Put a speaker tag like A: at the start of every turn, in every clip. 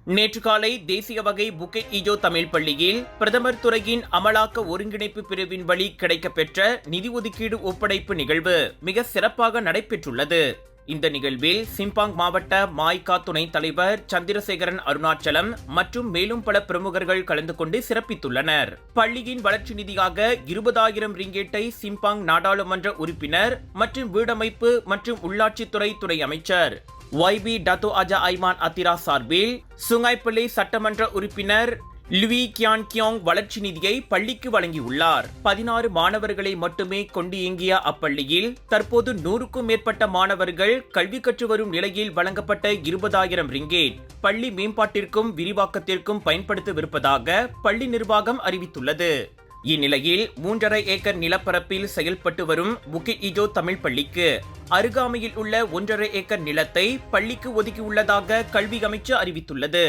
A: நேற்று காலை தேசிய வகை புக்கெட் ஈஜோ தமிழ் பள்ளியில் பிரதமர் துறையின் அமலாக்க ஒருங்கிணைப்பு பிரிவின் வழி கிடைக்கப்பெற்ற நிதி ஒதுக்கீடு ஒப்படைப்பு நிகழ்வு மிக சிறப்பாக நடைபெற்றுள்ளது. இந்த நிகழ்வில் சிம்பாங் மாவட்ட மாய்கா துணைத் தலைவர் சந்திரசேகரன் அருணாச்சலம் மற்றும் மேலும் பல பிரமுகர்கள் கலந்து கொண்டு சிறப்பித்துள்ளனர். பள்ளியின் வளர்ச்சி நிதியாக 20,000 ரிங்கேட்டை சிம்பாங் நாடாளுமன்ற உறுப்பினர் மற்றும் வீடமைப்பு மற்றும் உள்ளாட்சித்துறை துறை அமைச்சர் YB டத்தோ அஜா ஐமான் அத்திரா சார்பில் சுங்காய்பள்ளி சட்டமன்ற உறுப்பினர் லுவி கியான் கியோங் வளர்ச்சி நிதியை பள்ளிக்கு வழங்கியுள்ளார். 16 மாணவர்களை மட்டுமே கொண்டு இயங்கிய அப்பள்ளியில் தற்போது 100க்கும் மேற்பட்ட மாணவர்கள் கல்வி கற்று வரும் நிலையில் வழங்கப்பட்ட 20,000 ரிங்கேட் பள்ளி மேம்பாட்டிற்கும் விரிவாக்கத்திற்கும் பயன்படுத்தவிருப்பதாக பள்ளி நிர்வாகம் அறிவித்துள்ளது. இந்நிலையில் 3.5 ஏக்கர் நிலப்பரப்பில் செயல்பட்டு வரும் புக்கெட் ஈஜோ தமிழ் பள்ளிக்கு அருகாமையில் உள்ள 1.5 ஏக்கர் நிலத்தை பள்ளிக்கு ஒதுக்கியுள்ளதாக கல்வி அமைச்சு அறிவித்துள்ளது.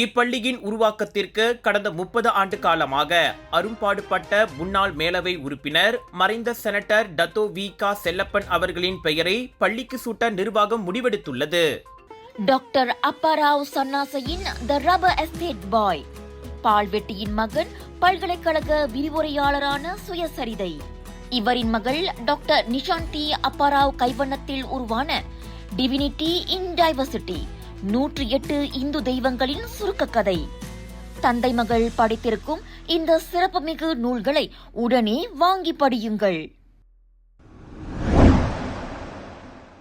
A: இப்பள்ளியின் உருவாக்கத்திற்கு கடந்த 30 ஆண்டு காலமாக அரும்பாடுபட்ட முன்னாள் மேலவை உறுப்பினர் மறைந்த செனட்டர் டத்தோ வி.கா. செல்லப்பன் அவர்களின் பெயரை பள்ளிக்கு சூட்ட நிர்வாகம் முடிவெடுத்துள்ளது.
B: டாக்டர் அப்பாராவ் சன்னாசையின் த ரப்பர் எஸ்டேட் பாய், பால்வெட்டியின் மகன், பல்கலைக்கழக விரிவுரையாளரான சுயசரிதை. இவரின் மகள் டாக்டர் நிஷாந்தி அப்பாராவ் கைவண்ணத்தில் உருவான டிவினிட்டி இன் டைவர்சிட்டி 108 இந்து தெய்வங்களின் சுருக்க கதை. தந்தை மகள் படித்திருக்கும் இந்த சிறப்புமிகு நூல்களை உடனே வாங்கி படியுங்கள்.